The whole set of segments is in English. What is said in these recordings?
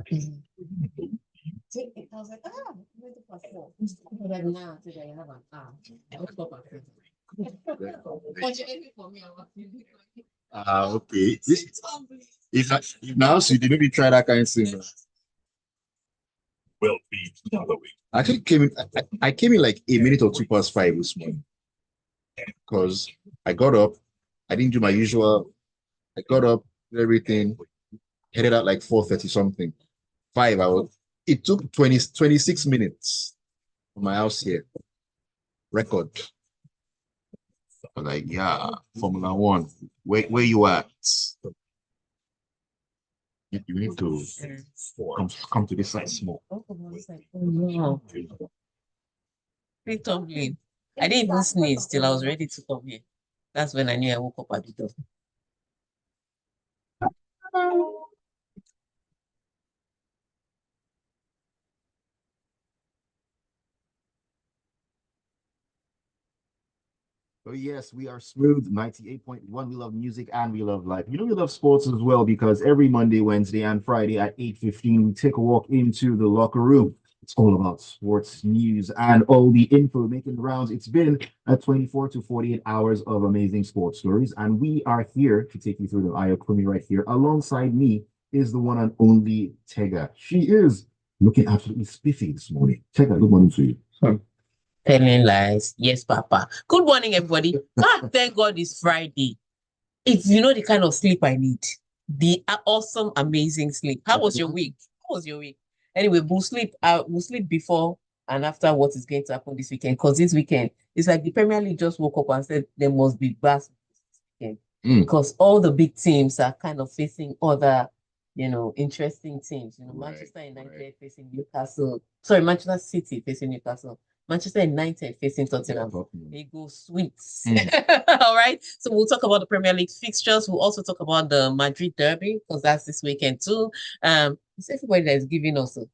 I was like, I'm going to pass four. But now today I have an hour. I woke up at 7. Fortunately for me, I was feeling Okay. If now so you maybe try that kind of thing. Will be the other way. I actually came in. I came in like a minute or two past 5 this morning because I got up. I didn't do my usual. I got up, did everything, headed out like 4:30 something. 5 hours. It took 26 minutes from my house here. Record. I'm like, yeah, Formula One. Where you at? You need to come to this side small. oh no. Tumbling. I didn't even sneeze till I was ready to come here. That's when I knew I woke up at the door. Oh, yes, we are Smooth 98.1. We love music and we love life. We love sports as well because every Monday, Wednesday, and Friday at 8:15, we take a walk into the locker room. It's all about sports news and all the info making the rounds. It's been 24 to 48 hours of amazing sports stories, and we are here to take you through the Ayokunmi right here. Alongside me is the one and only Tega. She is looking absolutely spiffy this morning. Tega, good morning to you. Telling lies. Yes, Papa. Good morning, everybody. Thank God it's Friday. It's the kind of sleep I need. The awesome, amazing sleep. How was your week? How was your week? Anyway, we'll sleep. We'll sleep before and after what is going to happen this weekend. Because this weekend, it's like the Premier League just woke up and said there must be basketball this weekend. Because all the big teams are kind of facing other, interesting teams. Manchester United facing Newcastle. Sorry, Manchester City facing Newcastle. Manchester United facing Tottenham. They go sweets. All right. So we'll talk about the Premier League fixtures. We'll also talk about the Madrid derby because that's this weekend too. It's everybody that is giving us. We'll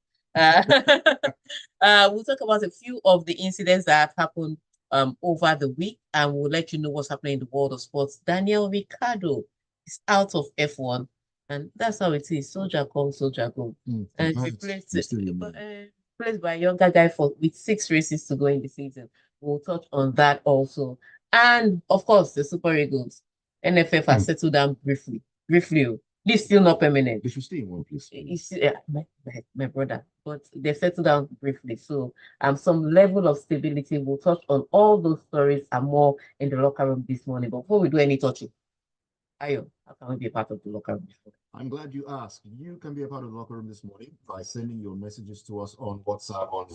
talk about a few of the incidents that have happened over the week, and we'll let you know what's happening in the world of sports. Daniel Ricciardo is out of F1, and that's how it is. Soldier come, soldier go. And replaced by a younger guy with 6 races to go in the season. We'll touch on that also. And of course, the Super Eagles. NFF has settled down briefly. This still not permanent. They should stay in one place. My brother. But they settled down briefly. So some level of stability. We'll touch on all those stories and more in the locker room this morning. But before we do any touching, Ayo, how can we be a part of the locker room? I'm glad you asked. You can be a part of the locker room this morning by sending your messages to us on WhatsApp on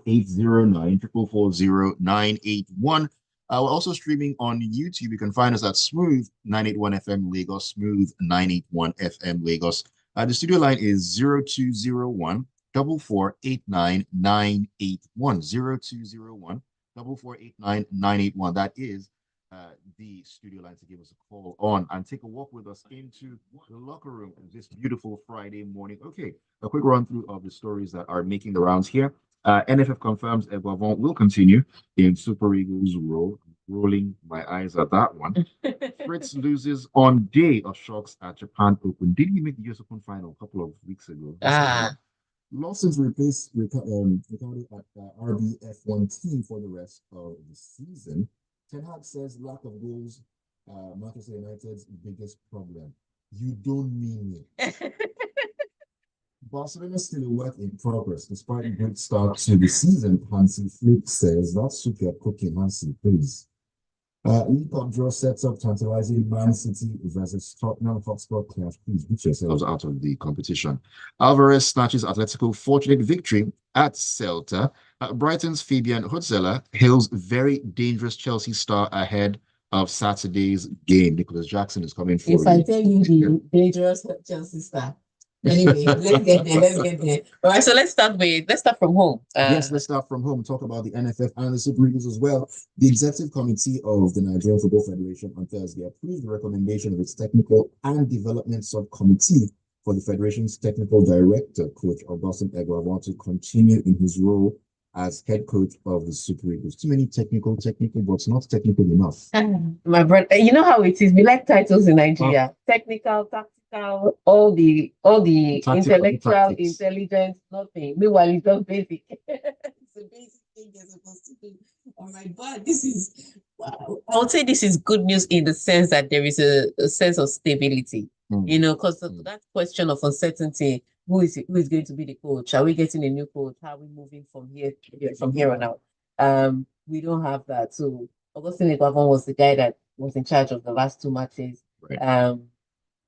0809 440 981. We're also streaming on YouTube. You can find us at Smooth 981 FM Lagos, Smooth 981 FM Lagos. The studio line is 0201 4489 981. 0201 4489 981. That is the studio line to give us a call on and take a walk with us into the locker room this beautiful Friday morning. Okay, a quick run through of the stories that are making the rounds here. NFF confirms Eguavoen will continue in Super Eagles role. Rolling my eyes at that one. Fritz loses on day of shocks at Japan Open. Didn't he make the US Open final a couple of weeks ago? Lawson's replaced Ricardo at RBF1 team for the rest of the season. Ten Hag says lack of goals, Manchester United's biggest problem. You don't mean it. Barcelona still a work in progress despite a great start to the season. Hansi Flick says that's super cooking, Hansi, please. League Cup draw sets up tantalizing Man City versus Tottenham Hotspur clash. Please beat yourselves out of the competition. Alvarez snatches Atletico fortunate victory at Celta. Brighton's Fabian Hutzela hails very dangerous Chelsea star ahead of Saturday's game. Nicholas Jackson is coming for If I tell you the dangerous Chelsea star. Anyway, let's get there. All right, so let's start from home. Yes, let's start from home. Talk about the NFF and the Super Eagles as well. The Executive Committee of the Nigerian Football Federation on Thursday approved the recommendation of its Technical and Development Subcommittee for the Federation's Technical Director, Coach Augustine Eguavoen, to continue in his role as head coach of the Super Eagles. Too many technical, but not technical enough. My brother, you know how it is. We like titles in Nigeria. Technical, tactical. tactical, all the Tactical intellectual tactics. intelligence, nothing. Meanwhile, it's just basic. It's a basic thing you're supposed to do. All right, but this is, wow, I would say this is good news in the sense that there is a sense of stability. Mm. Because that question of uncertainty, who is going to be the coach? Are we getting a new coach? How are we moving from here on out? We don't have that. So Augustine Eguavoen was the guy that was in charge of the last two matches. Right.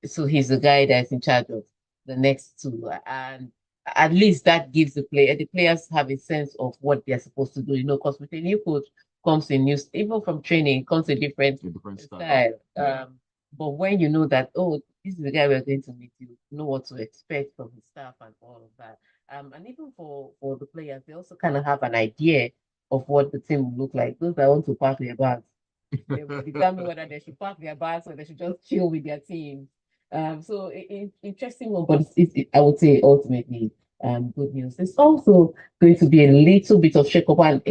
So he's the guy that's in charge of the next two. And at least that gives the players have a sense of what they're supposed to do, because with a new coach comes a new, even from training, comes a different style. But when you know that, oh, this is the guy we're going to meet, you know what to expect from his staff and all of that. And even for the players, they also kind of have an idea of what the team will look like. Those that want to pack their bags, they will determine whether they should pack their bags or they should just chill with their team. So interesting one, but I would say ultimately good news. It's also going to be a little bit of shake up, and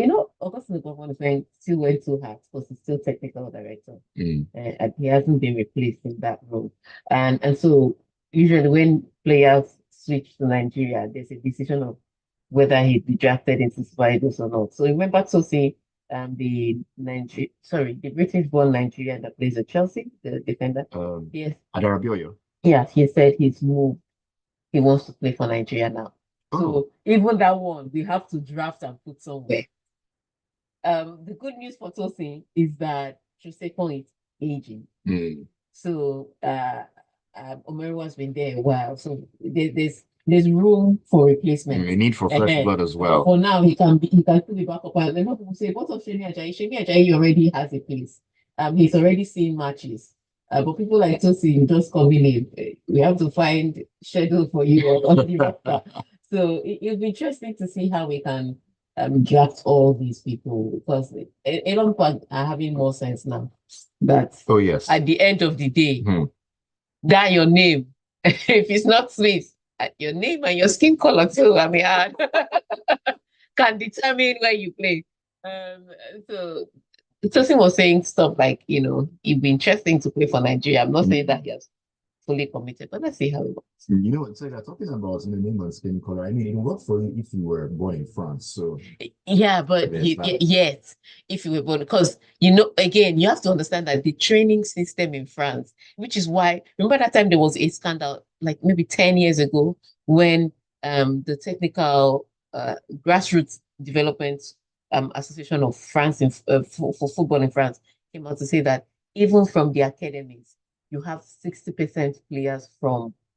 Augustine Governor is going still wear two hats because he's still technical director, and he hasn't been replaced in that role. And so usually when players switch to Nigeria, there's a decision of whether he'd be drafted into Super Eagles or not. So remember Tosin, the British-born Nigerian that plays at Chelsea, the defender. Yes. Adarabioyo. Yeah, he said he's moved. He wants to play for Nigeria now. So even that one, we have to draft and put somewhere. The good news for Tosin is that Trosekon is aging. So Omeru has been there a while. So there's room for replacement. A need for fresh blood as well. For now, he can still be back up. And then people say, what of Shemi Ajayi? Shemi Ajayi already has a place. He's already seen matches. But people like Tosin just coming in. We have to find schedule for you on the roster. So it'll be interesting to see how we can draft all these people, because a lot of people are having more sense now. That yes, at the end of the day, that your name, if it's not Swiss, your name and your skin color too, can determine where you play. So Tosin was saying stuff like, it'd be interesting to play for Nigeria. I'm not saying that he has fully committed, but let's see how it works. Tega, talking about the name and skin color, I mean, it worked for you if you were born in France. So yeah, but yes, if you were born, because again, you have to understand that the training system in France, which is why, remember that time there was a scandal, like maybe 10 years ago, when the technical grassroots development association of France for football in France came out to say that even from the academies, you have 60% players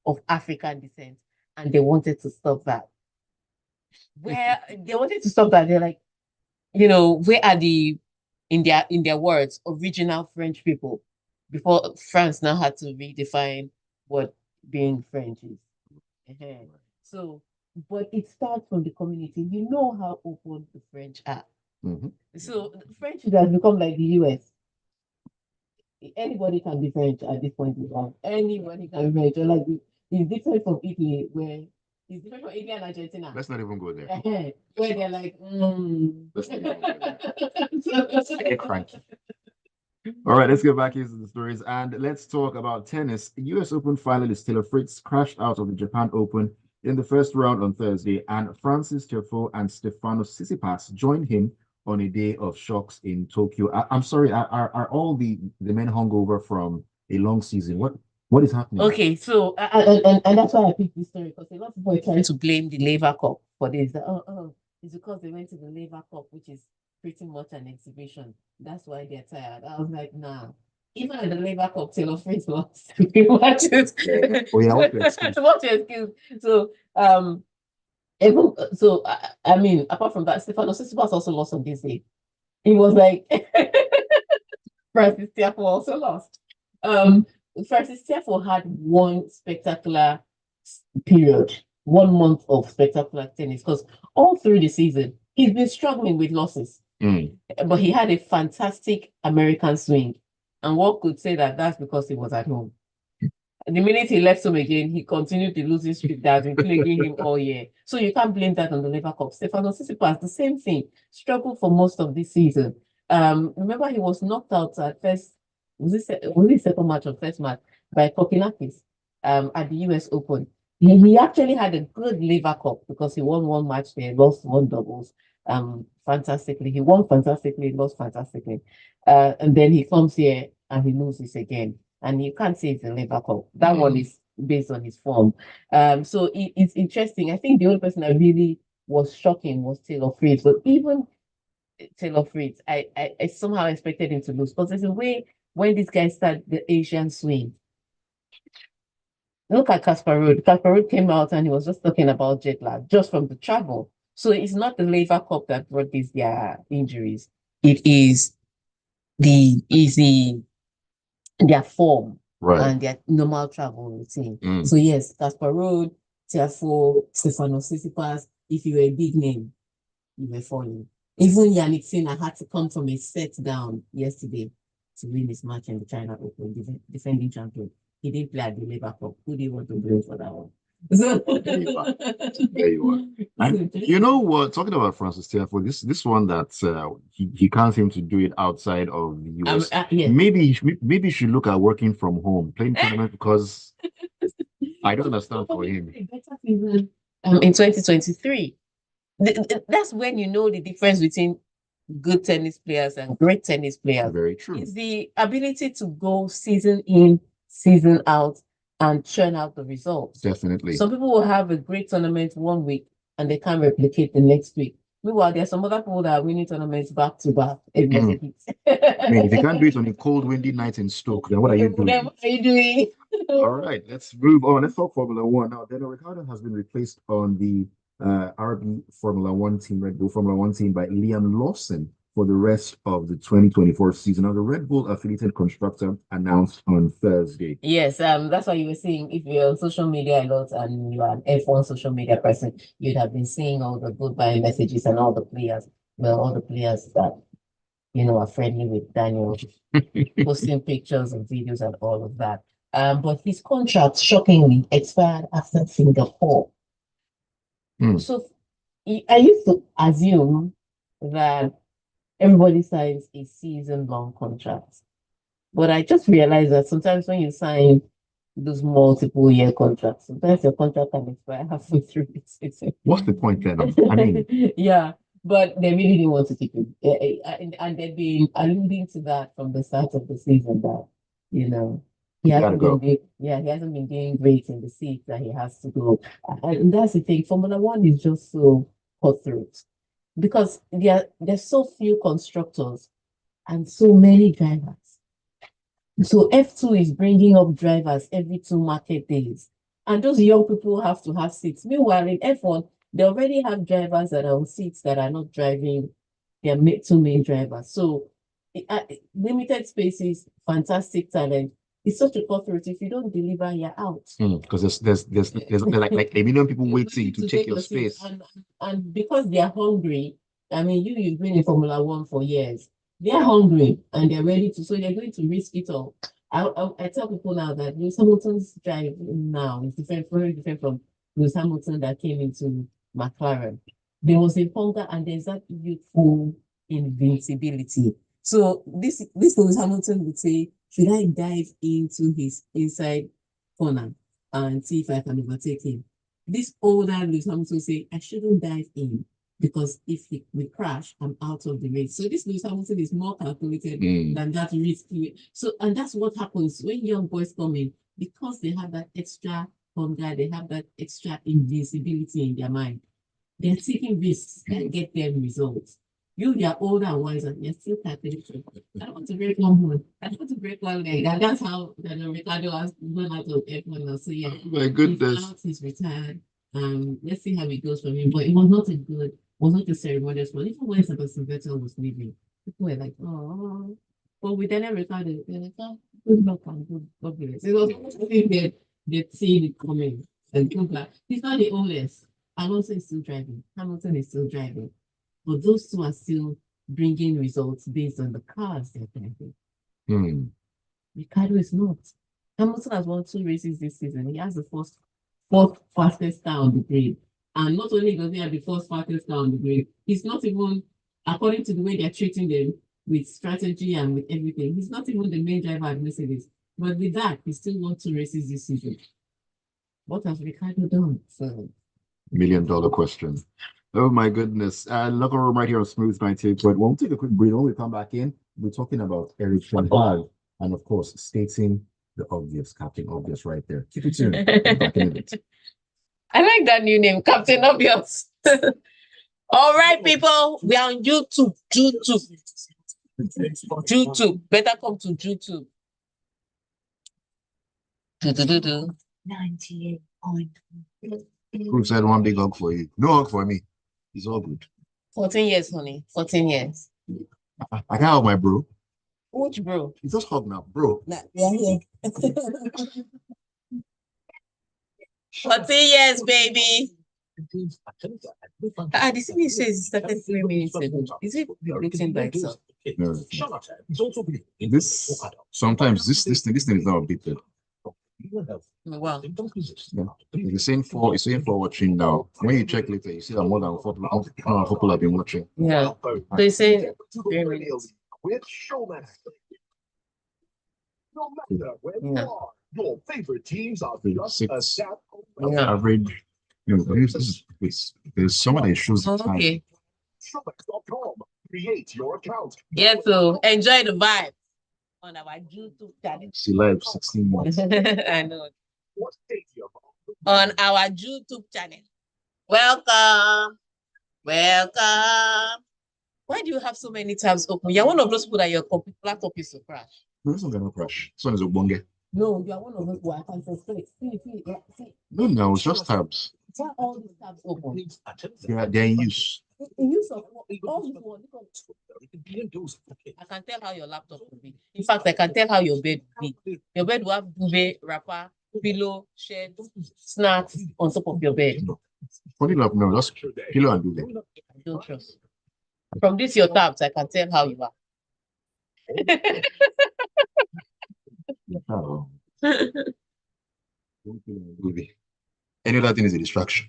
of African descent, and they wanted to stop that. Where they wanted to stop that, they're like, where are in their words, original French people, before France now had to redefine what being French is. So, but it starts from the community. You know how open the French are. So French has become like the US. Anybody can be French at this point in time. Anybody can be French. Like it's different from Italy, where it's different from Italy and Argentina. Let's not even go there. Where they're like, Let's not even go there. Cranky. All right, let's get back into the stories and let's talk about tennis. US Open finalist Taylor Fritz crashed out of the Japan Open in the first round on Thursday, and Francis Tiafoe and Stefanos Tsitsipas joined him on a day of shocks in Tokyo. I'm sorry, are all the men hungover from a long season? What is happening? Okay, so and that's why I picked this story, because a lot of people are trying to blame the Laver Cup for this. It's because they went to the Laver Cup, which is pretty much an exhibition. That's why they're tired. I was like, nah. Even at the Laver Cup, Taylor Fritz lost three matches. What's your excuse? So I mean, apart from that, Stefanos Tsitsipas also lost on this day. It was like Francis Tiafoe also lost. Francis Tiafoe had one spectacular period, 1 month of spectacular tennis, because all through the season he's been struggling with losses. But he had a fantastic American swing, and one could say that that's because he was at home. And the minute he left home again, he continued the losing streak that has been plaguing him all year. So you can't blame that on the Laver Cup. Stefanos Tsitsipas, the same thing, struggled for most of this season. Remember, he was knocked out at first. Was it second match or first match by Kokinakis? at the US Open. He actually had a good Lever Cup because he won one match there, lost one doubles fantastically. He won fantastically, lost fantastically. And then he comes here and he loses again. And you can't say it's a Lever Cup. That one is based on his form. So it's interesting. I think the only person that really was shocking was Taylor Fritz. But even Taylor Fritz, I somehow expected him to lose because there's a way when these guys start the Asian swing. Look at Casper Ruud. Casper Ruud came out and he was just talking about jet lag just from the travel. So it's not the Lever Cup that brought these their injuries. It is their form and their normal travel routine. So yes, Casper Ruud, Tiafoe, Stefanos Tsitsipas, if you were a big name, you were falling. Even Yannick Sinner had to come from a set down yesterday to win his match in the China Open, defending champion. He didn't play at the Labour Cup. Who do you want to blame for that one? So, there you are. And you know what? Talking about Francis Tiafoe, this one that he can't seem to do it outside of the US. Yes. Maybe he should look at working from home, playing tournament because I don't understand for him. In 2023, that's when you know the difference between good tennis players and great tennis players. Very true. It's the ability to go season in, season out, and churn out the results. Definitely. Some people will have a great tournament one week and they can't replicate the next week. Meanwhile, there are some other people that are winning tournaments back to back every other week. I mean, if you can't do it on a cold, windy night in Stoke, then what are you doing? Then what are you doing? All right, let's move on. Let's talk Formula One now. Daniel Ricciardo has been replaced on the RB Formula One team, Red Bull Formula One team, by Liam Lawson for the rest of the 2024 season. Now, the Red Bull affiliated constructor announced on Thursday. Yes, that's what you were saying. If you're on social media a lot and you are an F1 social media person, you'd have been seeing all the goodbye messages and all the players that are friendly with Daniel, posting pictures and videos and all of that. But his contract shockingly expired after Singapore. So I used to assume that everybody signs a season-long contract. But I just realized that sometimes when you sign those multiple-year contracts, sometimes your contract can expire halfway through the season. What's the point then? I mean, yeah, but they really didn't want to keep him. And they've been alluding to that from the start of the season that, he hasn't been doing great in the seat that he has to go. And that's the thing. Formula One is just so cutthroat because there's so few constructors and so many drivers. So F2 is bringing up drivers every 2 market days. And those young people have to have seats. Meanwhile, in F1, they already have drivers that are on seats that are not driving their 2 main drivers. So limited spaces, fantastic talent. It's such a cutthroat. If you don't deliver, you're out. Because there's like a million people waiting to take your space. And because they're hungry, I mean, you've been in Formula One for years. They're hungry and they're ready to, so they're going to risk it all. I tell people now that Lewis Hamilton's drive now is very different from Lewis Hamilton that came into McLaren. There was a hunger and there's that youthful invincibility. So this Lewis Hamilton would say, should I dive into his inside corner and see if I can overtake him? This older Lewis Hamilton say, I shouldn't dive in because if we crash, I'm out of the race. So this Lewis Hamilton is more calculated than that risky. So, and that's what happens when young boys come in, because they have that extra hunger, they have that extra invincibility in their mind. They're taking risks and get them results. You're older and wiser, you're still calculating. I don't want to break one bone. I don't want to break one leg. And that's how Ricciardo has gone out of F1 now. So yeah, my goodness. He's retired. Let's see how it goes from him. But it was not a ceremonious one. Even when Sebastian Vettel was leaving, people were like, oh. But with Daniel Ricciardo, they're like, oh, good luck and God bless. It was almost as if they'd seen it coming and come back. He's not the oldest. Alonso is still driving. Hamilton is still driving. But those two are still bringing results based on the cars they're driving. Ricciardo is not. Hamilton has won 2 races this season. He has the fourth fastest car on the grid. And not only does he have the fourth fastest car on the grid, he's not even, according to the way they're treating them with strategy and with everything, he's not even the main driver at Mercedes. But with that, he still won 2 races this season. What has Ricardo done? So, $1 million question. Oh my goodness. Local room right here on Smooth 98.1. We'll take a quick break. When we come back in, we're talking about Eric Ten Hag and of course stating the obvious, Captain Obvious right there. Keep it tuned. Back in a bit. I like that new name, Captain Obvious. All right, people, we are on YouTube. YouTube. Better come to YouTube. 98.1. Who said one big hug for you? No hug for me. It's all good. 14 years, honey. 14 years. I can't hug my bro. Which bro? You just hug now, bro. Nah, we are here. 14 years, baby. The CV says it started 3 minutes ago. Is it written by itself? No. Sometimes this thing is not updated. Wow. Yeah. It's saying for watching now. When you check later, you see that more than 4 people have been watching. Yeah. So it's saying 3 minutes. Yeah. Your favorite teams are Six. Yeah. Average. There's someone that shows the time. Okay. Showmax.com. Create your account. Yeah, so enjoy the vibe on our YouTube channel. She live 16 months. I know. What stadium? On our YouTube channel. Welcome. Welcome. Why do you have so many tabs open? You're one of those people that your laptop is to crash. No, this one's gonna crash. This one is a bonge. No, you are one of those who I can frustrate. See. No, it's just tabs. Why all these tabs open? They're in use. In use of all this one. I can tell how your laptop will be. In fact, I can tell how your bed will be. Your bed will have duvet, wrapper, pillow, shed, snacks on top of your bed. Funny enough, no, just pillow and duvet. I don't trust. From this your tabs, I can tell how you are. Oh. Any other thing is a distraction.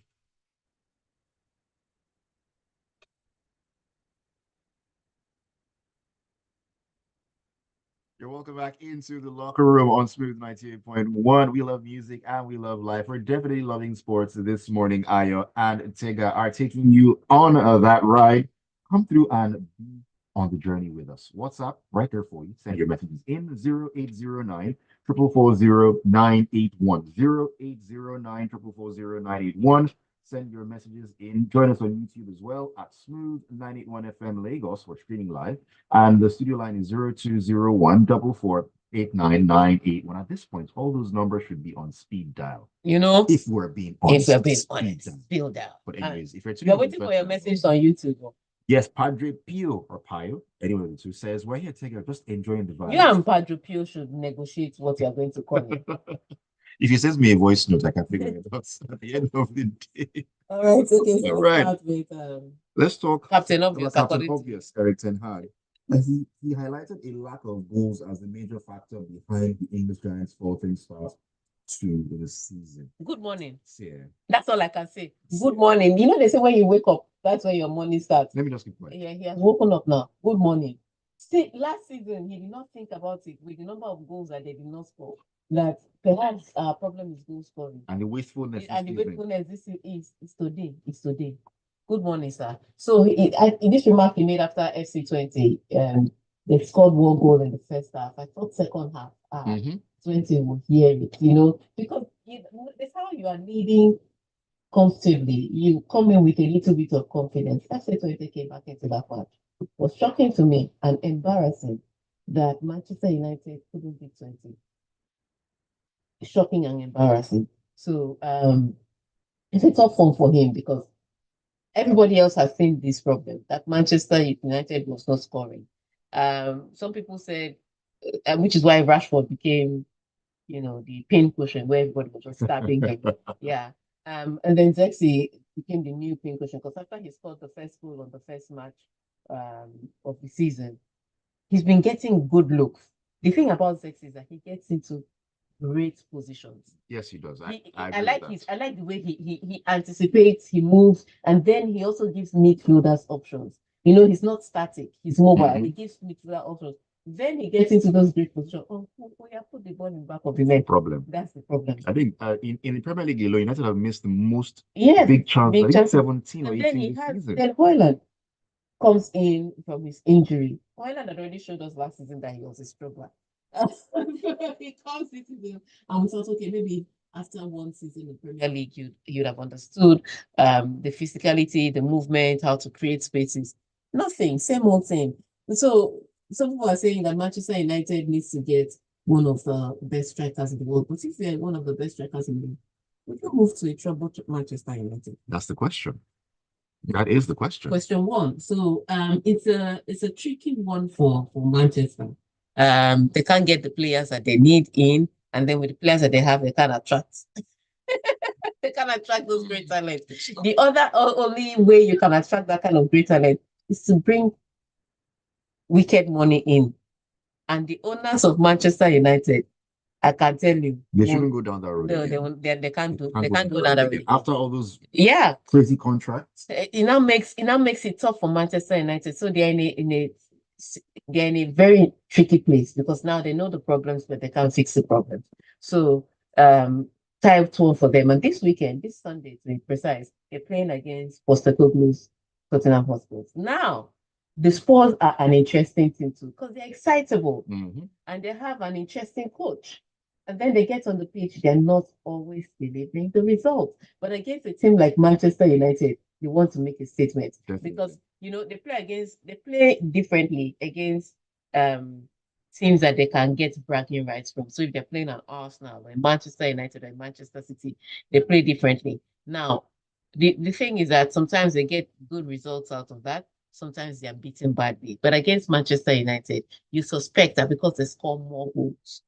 You're welcome back into the locker room on Smooth 98.1. We love music and we love life. We're definitely loving sports this morning. Ayo and Tega are taking you on that ride. Come through and be on the journey with us. WhatsApp right there for you. Send your messages in 0809 440 981. 0809 440 981. Send your messages in. Join us on YouTube as well at Smooth 981 FM Lagos for streaming live. And the studio line is 0201 448998. When at this point, all those numbers should be on speed dial. You know, if we're being honest. If we're being honest, speed dial. But anyways, if you're waiting for your message on YouTube. Yes, Padre Pio or Pio, anyone of the two says, we're here taking just enjoying the vibe. You and Padre Pio should negotiate what you're going to call it. If he sends me a voice note, I can figure it out at the end of the day. All right, okay. So all right. With, let's talk Captain Obvious. Captain Obvious, Eric Ten Hag. He highlighted a lack of goals as the major factor behind the English Giants' faltering start to the season. Good morning. Yeah. That's all I can say. Good morning. You know, they say when you wake up, that's when your morning starts. Let me just keep quiet. Yeah, he has woken up now. Good morning. See, last season, he did not think about it with the number of goals that they did not score. That perhaps our problem is goal scoring. And the wastefulness. And the wastefulness is today. It's today. Good morning, sir. So in this remark he made after FC20, they scored 1 goal in the first half. I thought second half, 20 will hear it, you know, because that's how you are leading comfortably. You come in with a little bit of confidence. FC20 came back into that match. It was shocking to me and embarrassing that Manchester United couldn't beat 20. Shocking and embarrassing. So it's a tough one for him because everybody else has seen this problem that Manchester United was not scoring. Some people said, which is why Rashford became, you know, the pin cushion where everybody was just stabbing him. Yeah. And then Zexi became the new pin cushion because after he scored the first goal on the first match of the season, he's been getting good looks. The thing about Zexi is that he gets into great positions. Yes, he does. I like the way he anticipates, he moves, and then he also gives midfielders options. You know, he's not static, he's mobile. He gives midfielder options. Then he gets into those great positions. Oh, yeah, put the ball in the back of the net. Problem. That's the problem. I think in the Premier League alone, United have missed the most Yeah, big chances. big I think chances. 17 or And then 18 he this has season. then Hoyland comes in from his injury. Hoyland had already showed us last season that he was a struggler. He comes into the and we thought, okay, maybe after one season in Premier League, you'd have understood the physicality, the movement, how to create spaces. Nothing, same old thing. So some people are saying that Manchester United needs to get one of the best strikers in the world. But if you're one of the best strikers in the world, would you move to a troubled Manchester United? That's the question. That is the question. Question one. So it's a tricky one for Manchester. They can't get the players that they need in, and then with the players that they have, they can't attract. They can attract those great talent. The other only way you can attract that kind of great talent is to bring wicked money in. And the owners of Manchester United, I can tell you, They shouldn't go down that road. no, again. they can't do. They Can't can't go down that road. again. After all those Yeah, crazy contracts. it now makes it tough for Manchester United. So they're they're in a very tricky place because now they know the problems, but they can't fix the problems. So type 2 for them. And this weekend, this Sunday to be precise, they're playing against Postecoglou's Tottenham Hotspur. Now, the Spurs are an interesting team too because they're excitable and they have an interesting coach. And then they get on the pitch, they're not always delivering the results. But against a team like Manchester United, you want to make a statement. Definitely. Because they play differently against teams that they can get bragging rights from. So if they're playing an Arsenal or Manchester United or Manchester City, they play differently. Now, the thing is that sometimes they get good results out of that. Sometimes they are beaten badly. But against Manchester United, you suspect that because they score more goals,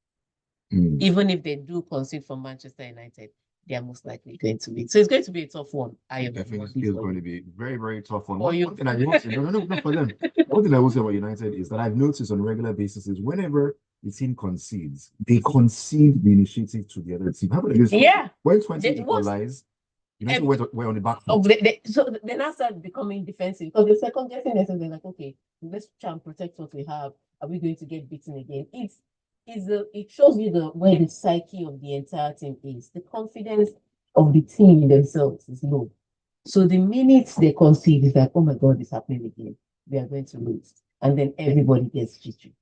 even if they do concede from Manchester United, they are most likely going to win. So it's going to be a tough one. Definitely is going to be very, very tough one. For you. One thing I will say, no, for them. One thing I will say about United is that I've noticed on a regular basis is whenever the team concedes, they concede the initiative to the other team. How about this? Yeah. When 20 equalized, United were on the back foot. So they now start becoming defensive because the second guessing themselves, they're like, okay, let's try and protect what we have. Are we going to get beaten again? It shows you where the psyche of the entire team is. The confidence of the team in themselves is low. So the minute they concede, it's like, oh my God, it's happening again. We are going to lose. And then everybody gets jittery.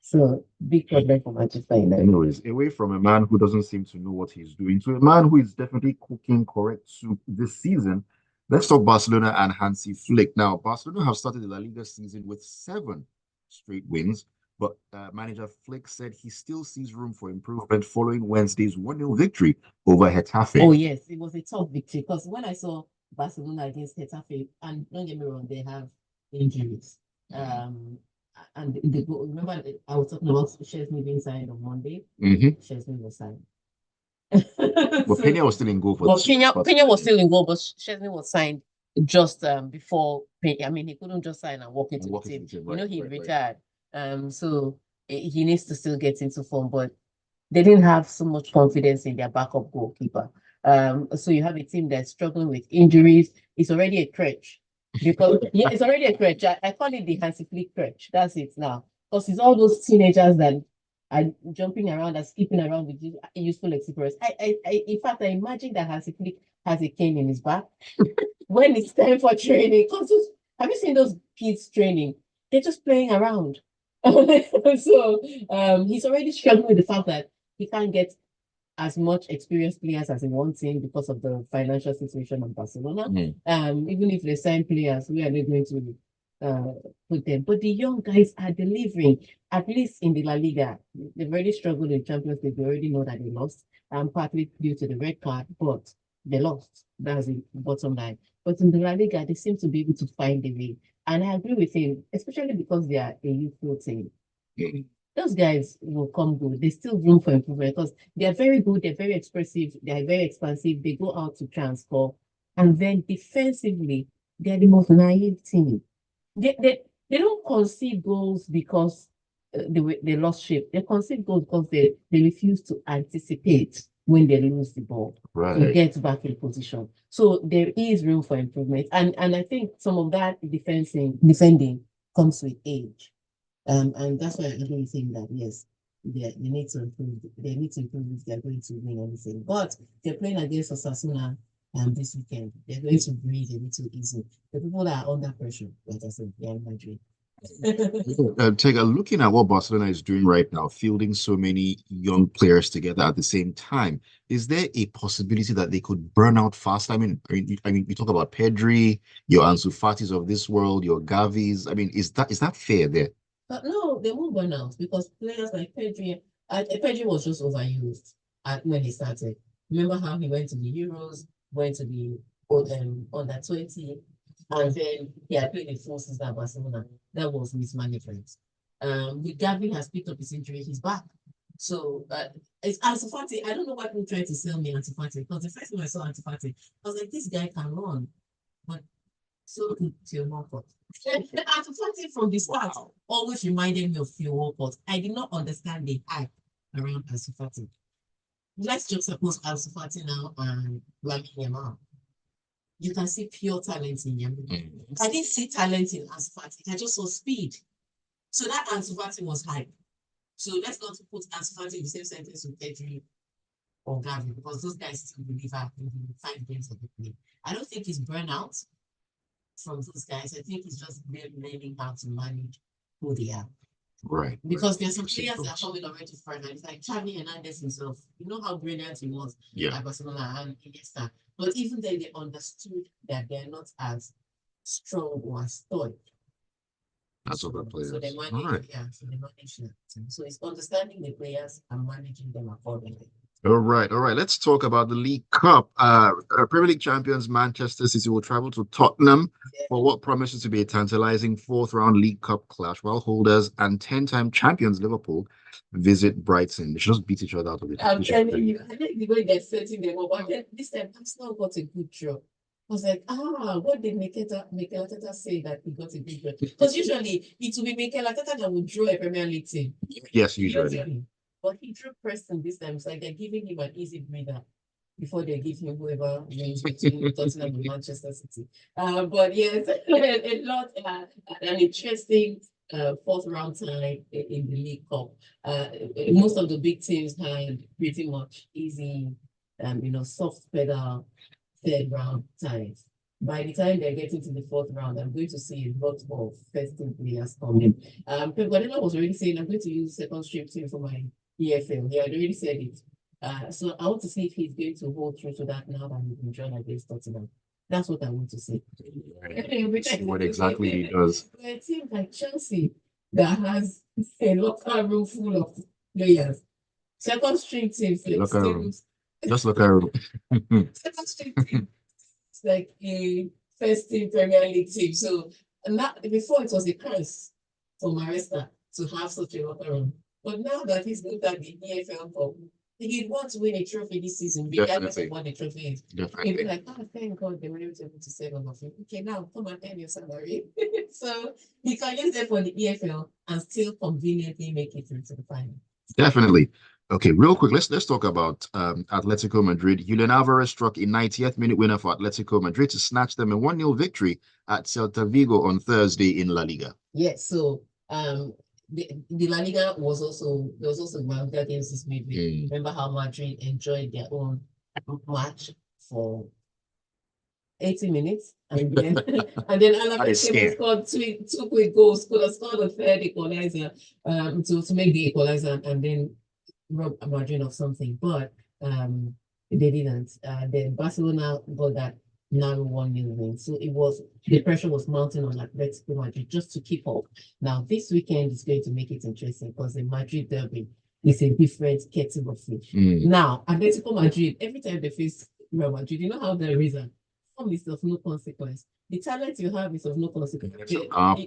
So big problem for Manchester United. Anyways, away from a man who doesn't seem to know what he's doing to a man who is definitely cooking correct soup this season, let's talk Barcelona and Hansi Flick. Now, Barcelona have started the La Liga season with 7 straight wins, but manager Flick said he still sees room for improvement following Wednesday's 1-0 victory over Getafe. Oh, yes, it was a tough victory because when I saw Barcelona against Getafe, and don't get me wrong, they have injuries. And remember, I was talking about Chesney being signed on Monday. Chesney was signed. But Pena was still in goal for Pena was still in goal, but Chesney was signed just before Pena. I mean, he couldn't just sign and walk into the team. He retired. So he needs to still get into form, but they didn't have so much confidence in their backup goalkeeper. So you have a team that's struggling with injuries. It's already a crutch. Because it's already a crutch. I call it the Hansi Flick crutch. That's it now. Because it's all those teenagers that are jumping around and skipping around with useful experience. In fact, I imagine that Hansi Flick has a cane in his back when it's time for training. Have you seen those kids training? They're just playing around. So he's already struggling with the fact that he can't get as much experienced players as he wants in because of the financial situation of Barcelona. Even if they sign players, we are not going to put them. But the young guys are delivering, at least in the La Liga. They've already struggled in Champions League. They already know that they lost, partly due to the red card, but they lost. That's the bottom line. But in the La Liga, they seem to be able to find a way. And I agree with him, especially because they are a youthful team. Those guys will come good. There's still room for improvement because they're very good, they're very expressive, they're very expansive, they go out to transfer. And then defensively, they're the most naive team. They don't concede goals because they lost shape. They concede goals because they refuse to anticipate when they lose the ball to get back in position. So there is room for improvement. And I think some of that defending comes with age. And that's why I don't think that yes, they need to improve. They need to improve if they're going to win anything. But they're playing against Osasuna this weekend. They're going to breathe a little easy. The people that are under pressure, like I said, they're in Madrid. Tega, looking at what Barcelona is doing right now, fielding so many young players together at the same time, is there a possibility that they could burn out fast? I mean, you talk about Pedri, your Ansu Fatis of this world, your Gavis. I mean, is that fair there? But no, they won't burn out because players like Pedri was just overused when he started. Remember how he went to the Euros, went to the under 20, and then he had played the full season at Barcelona. That was mismanagement. With Gavi has picked up his injury, he's back. So it's Ansu Fati. I don't know why people try to sell me Ansu Fati because the first time I saw Ansu Fati, I was like, this guy can run, but so good Phil Walcott. Ansu Fati from the start always reminded me of Phil Walcott. I did not understand the hype around Ansu Fati. Let's just suppose Ansu Fati now and Lamine Yamal. You can see pure talent in him. I didn't see talent in Ansu Fati. I just saw speed. So that Ansu Fati was hype. So let's not put Ansu Fati in the same sentence with Pedri or Gavi because those guys still deliver in the 5 games of the play. I don't think it's burnout from those guys. I think it's just them learning how to manage who they are. Right. Because there's some players that are coming already further. It's like Xavi Hernandez himself. You know how brilliant he was at Barcelona and Iniesta. But even then, they understood that they're not as strong or as stoic. That's what that players. So they manage, so they manage that. So it's understanding the players and managing them accordingly. All right. Let's talk about the League Cup. Premier League champions Manchester City will travel to Tottenham for what promises to be a tantalizing fourth-round League Cup clash, while holders and 10-time champions Liverpool visit Brighton. They should just beat each other out of it. I'm telling you, I like the way they're setting them up. But this time, Arsenal got a good draw. I was like, what did Mikel Arteta say that he got a good draw? Because usually it will be Mikel Arteta that would draw a Premier League team. Yes, usually. But he drew Preston this time. It's like they're giving him an easy breather before they give him whoever wins between Tottenham and Manchester City. But yes, an interesting fourth round tie in the League Cup. Most of the big teams had pretty much easy, soft pedal third round ties. By the time they're getting to the fourth round, I'm going to see a lot of first team players coming. Pep Guardiola was already saying, I'm going to use second stream team for my EFL. He had already said it. So I want to see if he's going to hold through to that now that he's been joined against Tottenham. That's what I want to see. See what exactly he does. A team like Chelsea that has a locker room full of players. Second string teams. Locker room. Just locker room. Second string team. It's like a first team Premier League team. So before it was a curse for Maresca to have such a locker room. But now that he's looked at the EFL Cup, he'd want to win a trophy this season, regardless of what the trophy is. He'd be like, thank God they were able to save all of him. Okay, now come and earn your salary. So he can use it for the EFL and still conveniently make it through to the final. Definitely. Okay, real quick, let's talk about Atletico Madrid. Julian Alvarez struck a 90th minute winner for Atletico Madrid to snatch them a 1-0 victory at Celta Vigo on Thursday in La Liga. Yes, so the La Liga was also La Liga games this midweek. Remember how Madrid enjoyed their own match for 80 minutes, and then Alaves came and scored two quick goals. Could have scored a third equalizer to make the equalizer and then rob Madrid of something, but they didn't. Then Barcelona got that narrow 1-0 win. So the pressure was mounting on Atletico Madrid just to keep up. Now this weekend is going to make it interesting because the Madrid derby is a different kettle of fish. Now Atletico Madrid, every time they face Real Madrid, you know how they reason. Form is of no consequence. The talent you have is of no consequence.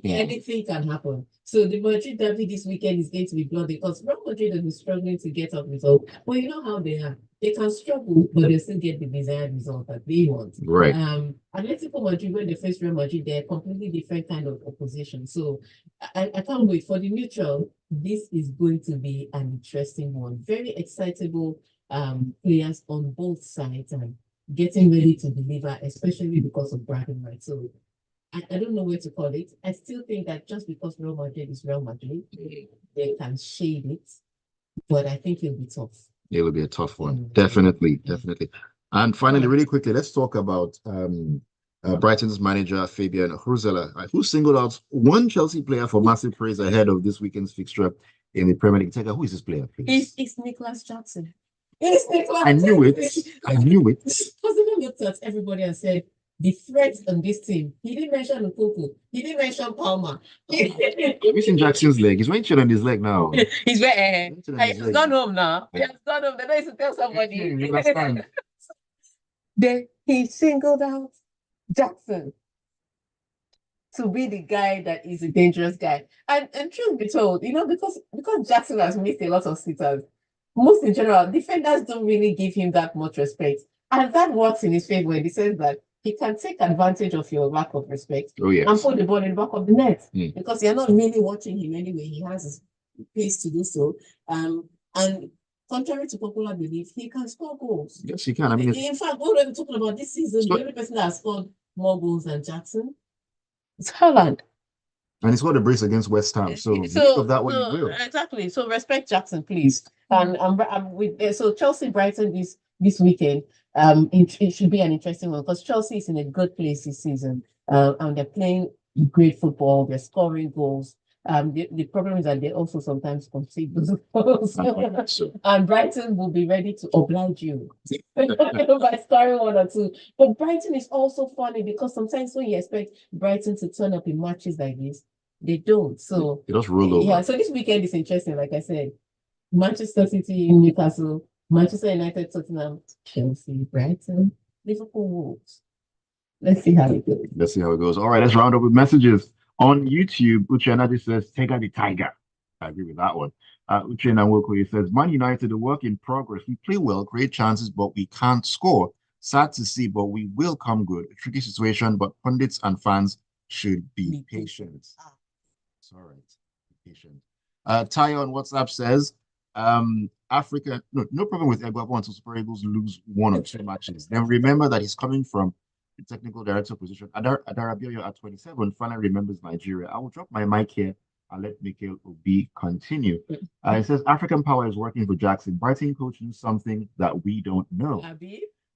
Anything can happen. So the Madrid derby this weekend is going to be bloody because Real Madrid has been struggling to get up results. Well, you know how they are. They can struggle, but they still get the desired result that they want. Right. Atletico Madrid, when they face Real Madrid, they're a completely different kind of opposition. So I can't wait for the neutral. This is going to be an interesting one. Very excitable players on both sides and getting ready to deliver, especially because of bragging rights. So I don't know where to call it. I still think that just because Real Madrid is Real Madrid, they can shade it, but I think it'll be tough. It'll be a tough one. Mm. Definitely, Yeah. definitely. And finally, really quickly, let's talk about Brighton's manager, Fabian Hurzeler, who singled out one Chelsea player for massive praise ahead of this weekend's fixture in the Premier League. Tega, who is this player, please? It's Nicholas Jackson. It's Nicholas I knew it. Jackson. I knew it. Because even looked at everybody and said, the threats on this team, he didn't mention Nkunku, he didn't mention Palmer. Have you seen Jackson's leg? He's wearing shit on his leg now. He's where He's he's gone home now. He has gone home. They don't need to tell somebody. You understand? He singled out Jackson to be the guy that is a dangerous guy. And truth be told, because Jackson has missed a lot of sitters, most in general, defenders don't really give him that much respect. And that works in his favor in the sense that he can take advantage of your lack of respect and put the ball in the back of the net because you're not really watching him anyway. He has his pace to do so. And contrary to popular belief, he can score goals. Yes, he can. I mean, in fact, we're even talking about this season, the only person that has scored more goals than Jackson is Haaland. And he scored a brace against West Ham. So think of that one you will. Exactly. So respect Jackson, please. And I'm with so Chelsea Brighton is this weekend. It should be an interesting one because Chelsea is in a good place this season. And they're playing great football. They're scoring goals. The problem is that they also sometimes concede those goals. And Brighton will be ready to oblige you by scoring one or two. But Brighton is also funny because sometimes when you expect Brighton to turn up in matches like this, they don't. So they just roll over. Yeah, so this weekend is interesting, like I said. Manchester City, Newcastle, Manchester United, Tottenham, Chelsea, Brighton, Liverpool, Wolves. Let's see how it goes. All right, let's round up with messages. On YouTube, Uchenadi says, Tega the Tiger. I agree with that one. Uchen Anwokoye says, Man United, a work in progress. We play well, create chances, but we can't score. Sad to see, but we will come good. A tricky situation, but pundits and fans should be patient. It's all right. Be patient. Tayo on WhatsApp says, Africa, no problem with Eguavoen until Super Eagles lose one or two matches. Then remember that he's coming from the technical director position. Adarabioyo at 27 finally remembers Nigeria. I will drop my mic here and let Mikel Obi continue. It says African power is working for Jackson. Brighton coach knew something that we don't know.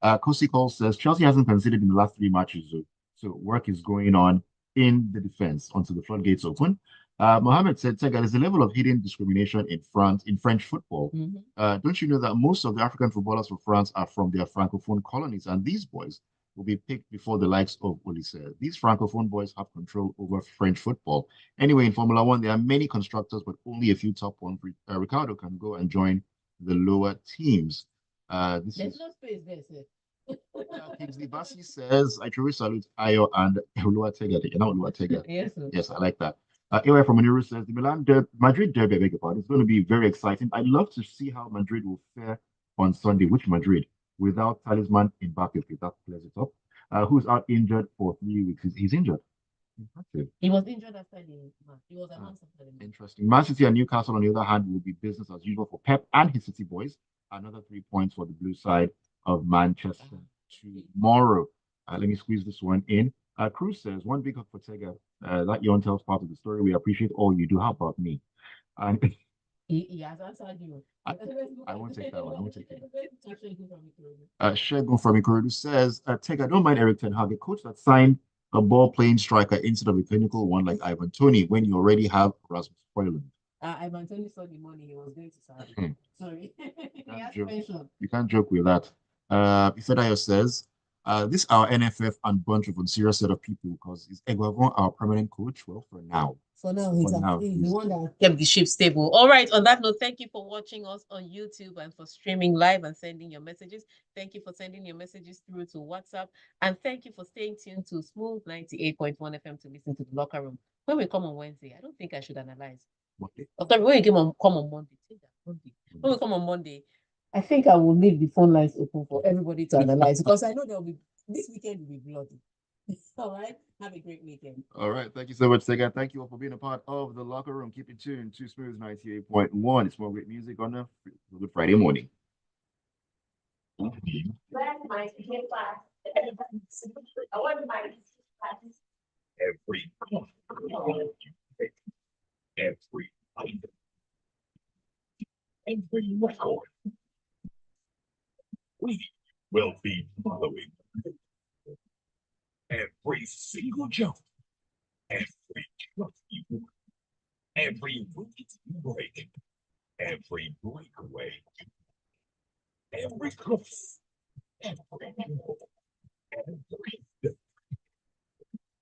Kosi Cole says Chelsea hasn't conceded in the last 3 matches, so work is going on in the defense until the floodgates open. Mohammed said, Tega, there's a level of hidden discrimination in French football. Don't you know that most of the African footballers for France are from their francophone colonies, and these boys will be picked before the likes of Olise. These francophone boys have control over French football. Anyway, in Formula One, there are many constructors, but only a few top ones. Ricardo can go and join the lower teams. There's no space there, sir. Kingsley Bassi says, I truly salute Ayo and Oluwatega. You know Oluwatega? Yes, I like that. Anyway, from Maniru says, the Madrid derby, I beg your pardon, is going to be very exciting. I'd love to see how Madrid will fare on Sunday. Which Madrid? Without talisman Mbappe, if that clears it up. Who's out injured for 3 weeks? He's injured. Impressive. He was injured after the match. He was announced after the match. Interesting. Man City and Newcastle, on the other hand, will be business as usual for Pep and his City boys. Another 3 points for the blue side of Manchester tomorrow. Let me squeeze this one in. Cruz says, one big hug for Tega. That Yon tells part of the story. We appreciate all you do. How about me? And he has answered you. I won't take that one. Shegun from Ikorodu says, Tega, don't mind Eric Ten Hag, a coach that signed a ball-playing striker instead of a clinical one like Ivan Toney when you already have Rasmus Højlund. Ivan Toney saw the money he was going to sign. Sorry. You can't joke with that. Ifedayo says, this our NFF and bunch of unserious set of people because is Eguavoen our permanent coach? Well, for now. For now, he's the one that kept the ship stable. All right. On that note, thank you for watching us on YouTube and for streaming live and sending your messages. Thank you for sending your messages through to WhatsApp. And thank you for staying tuned to Smooth 98.1 FM to listen to the locker room. When we come on Wednesday, I don't think I should analyze. Monday. Sorry, when we come on Monday. When we come on Monday, I think I will leave the phone lines open for everybody to analyze because I know this weekend will be bloody. All right. Have a great weekend. All right. Thank you so much, Tega. Thank you all for being a part of the locker room. Keep it tuned to Smooth 98.1. It's more great music on a good Friday morning. Where's my class? I want my class. every record. We will be following every single jump, every trust you do, every wicket you break, every breakaway, every cross, every goal.